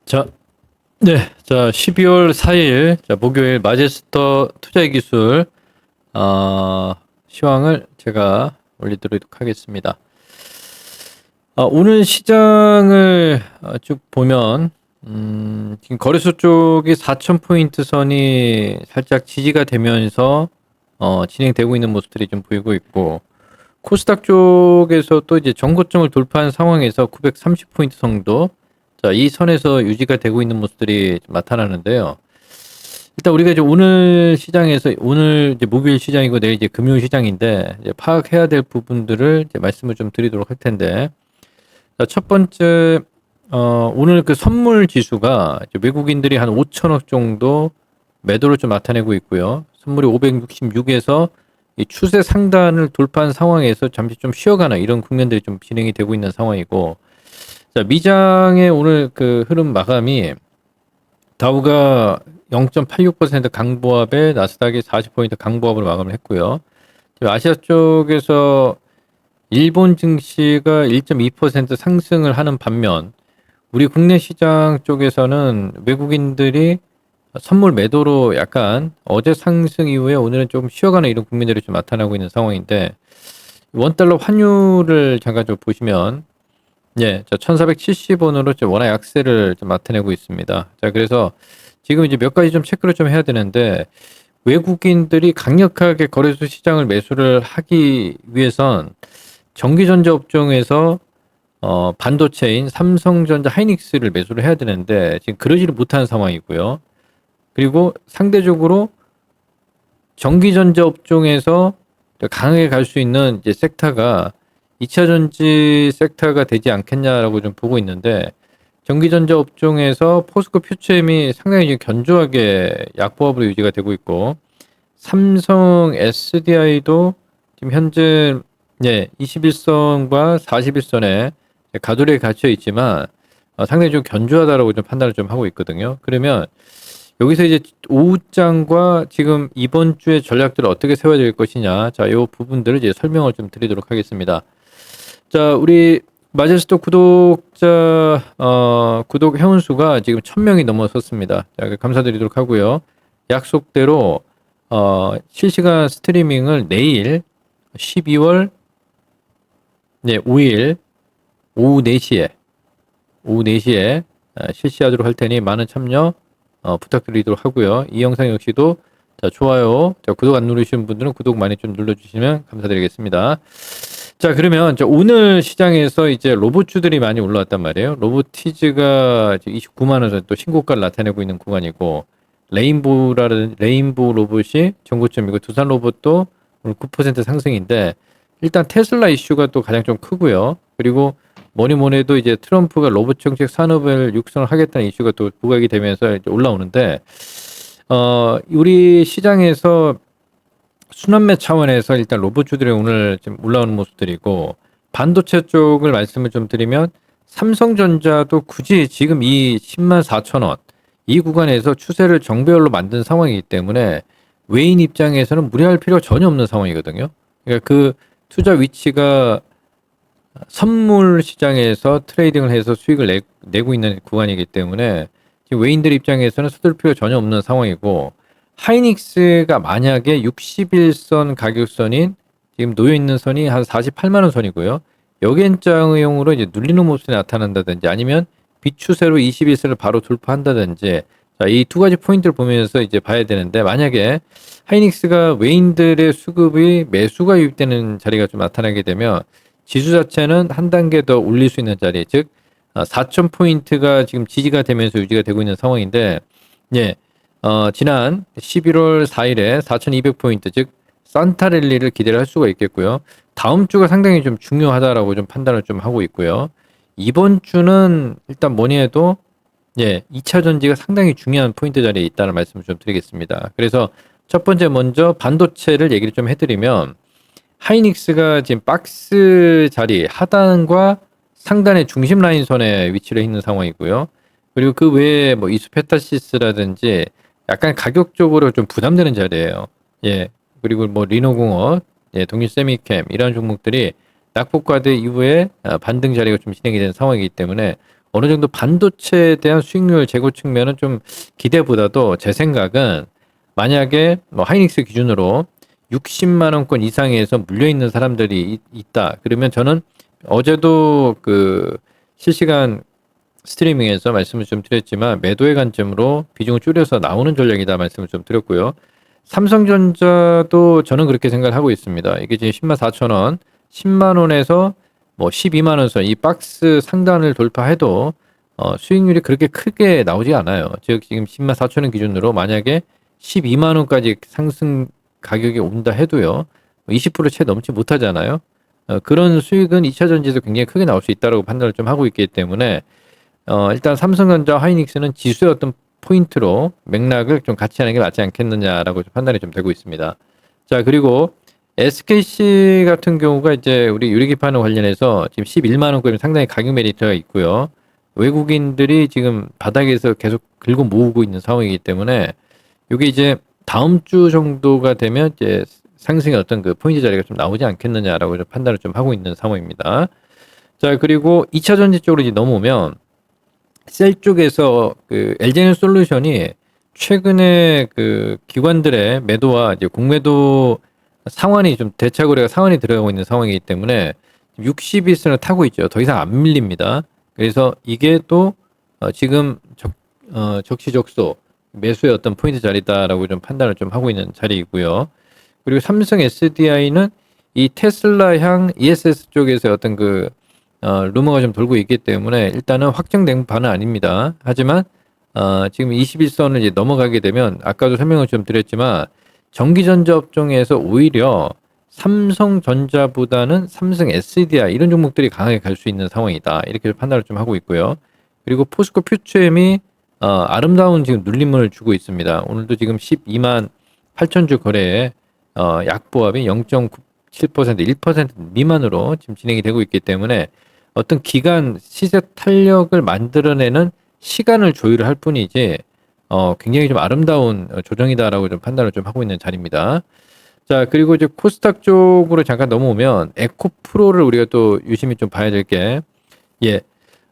자, 네. 자, 12월 4일, 자, 목요일 마제스터 투자의 기술, 시황을 제가 올리도록 하겠습니다. 오늘 시장을 쭉 보면, 지금 거래소 쪽이 4,000포인트 선이 살짝 지지가 되면서, 진행되고 있는 모습들이 좀 보이고 있고, 코스닥 쪽에서 또 이제 전고점을 돌파한 상황에서 930포인트 정도, 자, 이 선에서 유지가 되고 있는 모습들이 나타나는데요. 일단 우리가 이제 오늘 시장에서 오늘 이제 목요일 시장이고 내일 이제 금요일 시장인데 이제 파악해야 될 부분들을 이제 말씀을 좀 드리도록 할 텐데, 자, 첫 번째, 오늘 그 선물 지수가 이제 외국인들이 한 5천억 정도 매도를 좀 나타내고 있고요. 선물이 566에서 이 추세 상단을 돌파한 상황에서 잠시 좀 쉬어가는 이런 국면들이 좀 진행이 되고 있는 상황이고, 자, 미장의 오늘 그 흐름 마감이 다우가 0.86% 강보합에 나스닥이 40포인트 강보합으로 마감을 했고요. 아시아 쪽에서 일본 증시가 1.2% 상승을 하는 반면 우리 국내 시장 쪽에서는 외국인들이 선물 매도로 약간 어제 상승 이후에 오늘은 좀 쉬어가는 이런 국면들이 좀 나타나고 있는 상황인데, 원달러 환율을 잠깐 좀 보시면 예, 자, 1470원으로 워낙 약세를 좀 나타내고 있습니다. 자, 그래서 지금 이제 몇 가지 좀 체크를 좀 해야 되는데, 외국인들이 강력하게 거래소 시장을 매수를 하기 위해선 전기전자 업종에서 반도체인 삼성전자 하이닉스를 매수를 해야 되는데 지금 그러지를 못하는 상황이고요. 그리고 상대적으로 전기전자 업종에서 강하게 갈 수 있는 이제 섹터가 2차 전지 섹터가 되지 않겠냐라고 좀 보고 있는데, 전기전자 업종에서 포스코 퓨처엠이 상당히 지금 견조하게 약보합으로 유지가 되고 있고, 삼성 SDI도 지금 현재 21선과 41선에 가돌에 갇혀 있지만 상당히 좀 견조하다라고 좀 판단을 좀 하고 있거든요. 그러면 여기서 이제 오후장과 지금 이번 주의 전략들을 어떻게 세워야 될 것이냐, 자, 이 부분들을 이제 설명을 좀 드리도록 하겠습니다. 자, 우리 마제스토 구독자 구독 회원수가 지금 1,000명이 넘어섰습니다. 자, 감사드리도록 하고요. 약속대로 실시간 스트리밍을 내일 12월 5일 오후 4시에 실시하도록 할 테니 많은 참여 부탁드리도록 하고요. 이 영상 역시도 자, 좋아요, 자, 구독 안 누르신 분들은 구독 많이 좀 눌러주시면 감사드리겠습니다. 자, 그러면 오늘 시장에서 이제 로봇주들이 많이 올라왔단 말이에요. 로보티즈가 29만 원 또 신고가를 나타내고 있는 구간이고, 레인보우 로봇이 전고점이고, 두산 로봇도 오늘 9% 상승인데, 일단 테슬라 이슈가 또 가장 좀 크고요. 그리고 뭐니 해도 이제 트럼프가 로봇 정책 산업을 육성을 하겠다는 이슈가 또 부각이 되면서 이제 올라오는데, 우리 시장에서 순환매 차원에서 일단 로봇주들이 오늘 좀 올라오는 모습들이고, 반도체 쪽을 말씀을 좀 드리면 삼성전자도 굳이 지금 이 10만 4천 원 이 구간에서 추세를 정배열로 만든 상황이기 때문에 외인 입장에서는 무리할 필요가 전혀 없는 상황이거든요. 그러니까 그 투자 위치가 선물 시장에서 트레이딩을 해서 수익을 내고 있는 구간이기 때문에 지금 외인들 입장에서는 서둘 필요가 전혀 없는 상황이고, 하이닉스가 만약에 61선 가격선인 지금 놓여 있는 선이 한 48만 원 선이고요. 역연장형으로 이제 눌리는 모습이 나타난다든지 아니면 비추세로 21선을 바로 돌파한다든지, 자, 이 두 가지 포인트를 보면서 이제 봐야 되는데, 만약에 하이닉스가 외인들의 수급이 매수가 유입되는 자리가 좀 나타나게 되면 지수 자체는 한 단계 더 올릴 수 있는 자리, 즉 4,000포인트가 지금 지지가 되면서 유지가 되고 있는 상황인데, 예, 지난 11월 4일에 4,200포인트, 즉 산타랠리를 기대를 할 수가 있겠고요. 다음 주가 상당히 좀 중요하다라고 좀 판단을 좀 하고 있고요. 이번 주는 일단 뭐니 해도 2차 전지가 상당히 중요한 포인트 자리에 있다는 말씀을 좀 드리겠습니다. 그래서 첫 번째 먼저 반도체를 얘기를 좀 해드리면, 하이닉스가 지금 박스 자리 하단과 상단의 중심 라인선에 위치를 있는 상황이고요. 그리고 그 외에 뭐 이수페타시스라든지 약간 가격적으로 좀 부담되는 자리예요. 예. 그리고 뭐 리노공업, 동일 세미캠 이런 종목들이 낙폭과대 이후에 반등 자리가 좀 진행이 된 상황이기 때문에 어느 정도 반도체에 대한 수익률 제고 측면은 좀 기대보다도 제 생각은 만약에 뭐 하이닉스 기준으로 60만 원권 이상에서 물려 있는 사람들이 있다. 그러면 저는 어제도 그 실시간 스트리밍에서 말씀을 좀 드렸지만 매도의 관점으로 비중을 줄여서 나오는 전략이다 말씀을 좀 드렸고요. 삼성전자도 저는 그렇게 생각을 하고 있습니다. 이게 지금 10만 4천 원, 10만 원에서 뭐 12만 원 선 이 박스 상단을 돌파해도 수익률이 그렇게 크게 나오지 않아요. 즉 지금 10만 4천 원 기준으로 만약에 12만 원까지 상승 가격이 온다 해도요. 20%채 넘지 못하잖아요. 그런 수익은 2차 전지에서 굉장히 크게 나올 수 있다고 판단을 좀 하고 있기 때문에 일단 삼성전자, 하이닉스는 지수의 어떤 포인트로 맥락을 좀 같이 하는 게 맞지 않겠느냐라고 판단이 좀 되고 있습니다. 자, 그리고 SKC 같은 경우가 이제 우리 유리기판과 관련해서 지금 11만 원급이 상당히 가격 메리트가 있고요. 외국인들이 지금 바닥에서 계속 긁어 모으고 있는 상황이기 때문에 이게 이제 다음 주 정도가 되면 이제 상승의 어떤 그 포인트 자리가 좀 나오지 않겠느냐라고 좀 판단을 좀 하고 있는 상황입니다. 자, 그리고 2차 전지 쪽으로 이제 넘어오면 셀 쪽에서 그 LG에너지 솔루션이 최근에 그 기관들의 매도와 이제 공매도 상환이 좀 대차 거래가 상환이 들어가고 있는 상황이기 때문에 60일선을 타고 있죠. 더 이상 안 밀립니다. 그래서 이게 또 지금 적시적소 매수의 어떤 포인트 자리다라고 좀 판단을 좀 하고 있는 자리이고요. 그리고 삼성 SDI는 이 테슬라향 ESS 쪽에서 어떤 그 루머가 좀 돌고 있기 때문에 일단은 확정된 바는 아닙니다. 하지만 지금 21선을 이제 넘어가게 되면 아까도 설명을 좀 드렸지만 전기전자 업종에서 오히려 삼성전자보다는 삼성 SDI 이런 종목들이 강하게 갈 수 있는 상황이다. 이렇게 판단을 좀 하고 있고요. 그리고 포스코 퓨처엠이 아름다운 지금 눌림을 주고 있습니다. 오늘도 지금 12만 8천 주 거래에 약보합이 0.97% 1% 미만으로 지금 진행이 되고 있기 때문에 어떤 기간 시세 탄력을 만들어내는 시간을 조율을 할 뿐이지 굉장히 좀 아름다운 조정이다라고 좀 판단을 좀 하고 있는 자리입니다. 자, 그리고 이제 코스닥 쪽으로 잠깐 넘어오면 에코프로를 우리가 또 유심히 좀 봐야 될 게, 예,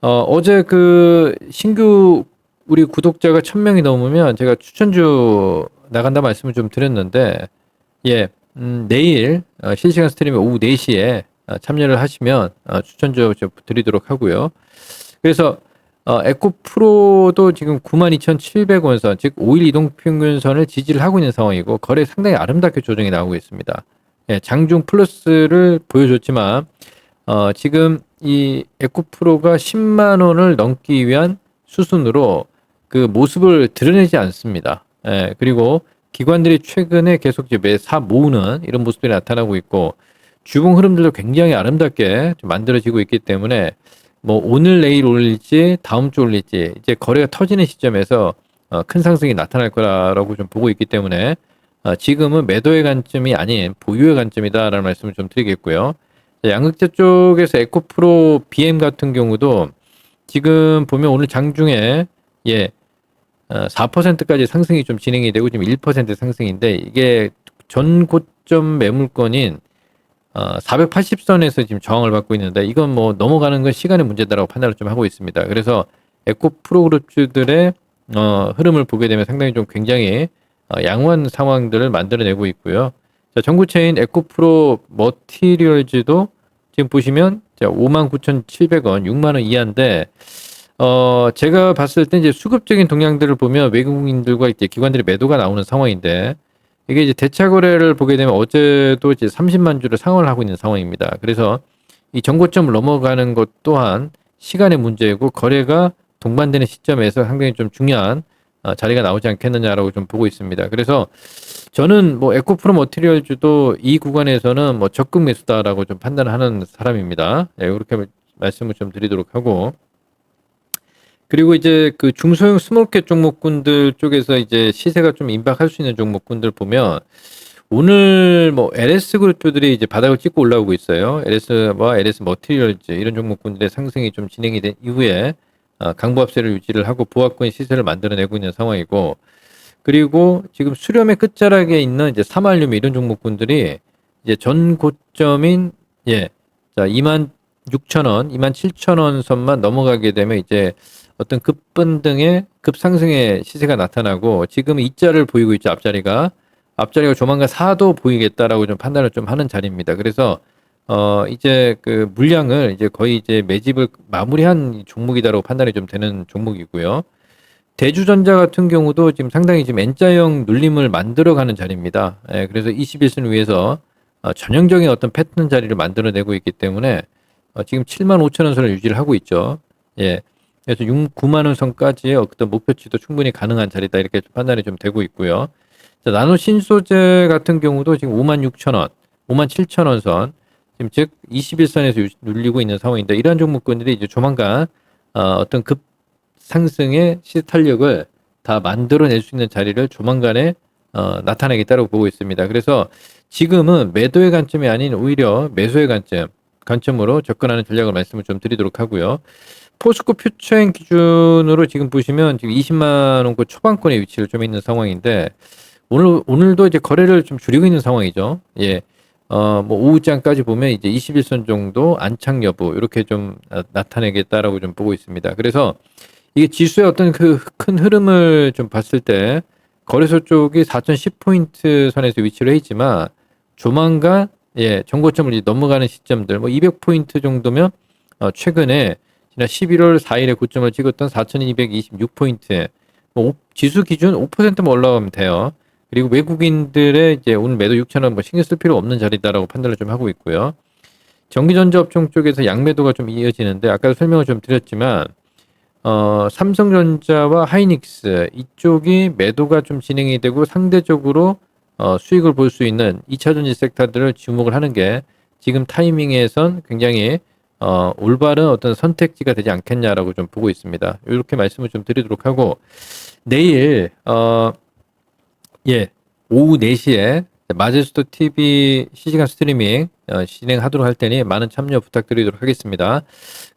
어제 그 신규 우리 구독자가 1000명이 넘으면 제가 추천주 나간다 말씀을 좀 드렸는데, 예, 내일 실시간 스트리밍 오후 4시에 참여를 하시면 추천주 좀 드리도록 하고요. 그래서 에코프로도 지금 92,700원 선, 즉 5일 이동평균선을 지지를 하고 있는 상황이고 거래 상당히 아름답게 조정이 나오고 있습니다. 예, 장중 플러스를 보여줬지만 지금 이 에코프로가 10만 원을 넘기 위한 수순으로 그 모습을 드러내지 않습니다. 예, 그리고 기관들이 최근에 계속 이제 매사 모으는 이런 모습들이 나타나고 있고 주봉 흐름들도 굉장히 아름답게 좀 만들어지고 있기 때문에 뭐 오늘 내일 올릴지 다음 주 올릴지 이제 거래가 터지는 시점에서 큰 상승이 나타날 거라고 좀 보고 있기 때문에 지금은 매도의 관점이 아닌 보유의 관점이다라는 말씀을 좀 드리겠고요. 양극재 쪽에서 에코프로 BM 같은 경우도 지금 보면 오늘 장중에 4%까지 상승이 좀 진행이 되고 지금 1% 상승인데 이게 전 고점 매물권인 480선에서 지금 저항을 받고 있는데 이건 뭐 넘어가는 건 시간의 문제다라고 판단을 좀 하고 있습니다. 그래서 에코프로 그룹주들의 흐름을 보게 되면 상당히 좀 굉장히 양호한 상황들을 만들어내고 있고요. 자, 전구체인 에코프로 머티리얼즈도 지금 보시면 59,700원, 6만 원 이하인데 제가 봤을 때 이제 수급적인 동향들을 보면 외국인들과 이제 기관들의 매도가 나오는 상황인데 이게 이제 대차 거래를 보게 되면 어제도 이제 30만 주를 상환을 하고 있는 상황입니다. 그래서 이 정고점을 넘어가는 것 또한 시간의 문제이고 거래가 동반되는 시점에서 상당히 좀 중요한 자리가 나오지 않겠느냐라고 좀 보고 있습니다. 그래서 저는 뭐 에코프로 머티리얼주도 이 구간에서는 뭐 적극 매수다라고 좀 판단하는 사람입니다. 네, 이렇게 말씀을 좀 드리도록 하고 그리고 이제 그 중소형 스몰캡 종목군들 쪽에서 이제 시세가 좀 임박할 수 있는 종목군들 보면 오늘 뭐 LS 그룹들이 이제 바닥을 찍고 올라오고 있어요. LS와 LS 머티리얼즈 이런 종목군들의 상승이 좀 진행이 된 이후에 강보합세를 유지를 하고 보합권 시세를 만들어내고 있는 상황이고 그리고 지금 수렴의 끝자락에 있는 이제 사말륨 이런 종목군들이 이제 전 고점인 자 26,000원, 27,000원 선만 넘어가게 되면 이제 어떤 급변등의 급상승의 시세가 나타나고 지금 이자를 보이고 있죠. 앞자리가 조만간 4도 보이겠다라고 좀 판단을 좀 하는 자리입니다. 그래서 이제 그 물량을 이제 거의 이제 매집을 마무리한 종목이다라고 판단이 좀 되는 종목이고요. 대주전자 같은 경우도 지금 상당히 지금 N자형 눌림을 만들어가는 자리입니다. 예, 그래서 21선을 위해서 전형적인 어떤 패턴 자리를 만들어내고 있기 때문에 지금 75,000원 선을 유지를 하고 있죠. 예. 그래서 9만 원 선까지의 어떤 목표치도 충분히 가능한 자리다 이렇게 판단이 좀 되고 있고요. 자, 나노 신소재 같은 경우도 지금 56,000원, 57,000원 선, 지금 즉 21선에서 눌리고 있는 상황인데 이러한 종목군들이 이제 조만간 어떤 급상승의 시세 탄력을 다 만들어낼 수 있는 자리를 조만간에 나타내겠다고 보고 있습니다. 그래서 지금은 매도의 관점이 아닌 오히려 매수의 관점으로 접근하는 전략을 말씀을 좀 드리도록 하고요. 포스코 퓨처행 기준으로 지금 보시면 지금 20만 원권 초반권의 위치를 좀 있는 상황인데 오늘도 이제 거래를 좀 줄이고 있는 상황이죠. 예. 뭐 오후장까지 보면 이제 21선 정도 안착 여부 이렇게 좀 나타내겠다라고 좀 보고 있습니다. 그래서 이게 지수의 어떤 그 큰 흐름을 좀 봤을 때 거래소 쪽이 4,010포인트 선에서 위치를 해 있지만 조만간 예, 정고점을 이제 넘어가는 시점들 뭐 200포인트 정도면 최근에 지난 11월 4일에 고점을 찍었던 4,226포인트 뭐 지수 기준 5%만 올라가면 돼요. 그리고 외국인들의 이제 오늘 매도 6,000원 뭐 신경 쓸 필요 없는 자리다라고 판단을 좀 하고 있고요. 전기전자 업종 쪽에서 양매도가 좀 이어지는데 아까도 설명을 좀 드렸지만 삼성전자와 하이닉스 이쪽이 매도가 좀 진행이 되고 상대적으로 수익을 볼 수 있는 2차 전지 섹터들을 주목을 하는 게 지금 타이밍에선 굉장히 올바른 어떤 선택지가 되지 않겠냐라고 좀 보고 있습니다. 이렇게 말씀을 좀 드리도록 하고 내일 예 오후 4시에 마제스터 TV 실시간 스트리밍 진행하도록 할 테니 많은 참여 부탁드리도록 하겠습니다.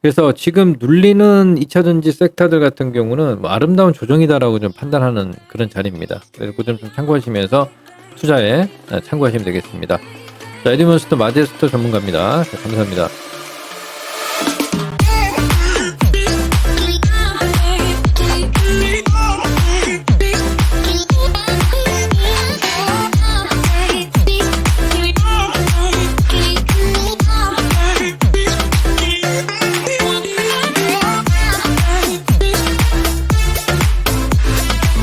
그래서 지금 눌리는 2차 전지 섹터들 같은 경우는 뭐 아름다운 조정이다라고 좀 판단하는 그런 자리입니다. 그래서 그 점 좀 참고하시면서 투자에 참고하시면 되겠습니다. 자, 에듀먼스터 마제스터 전문가입니다. 자, 감사합니다.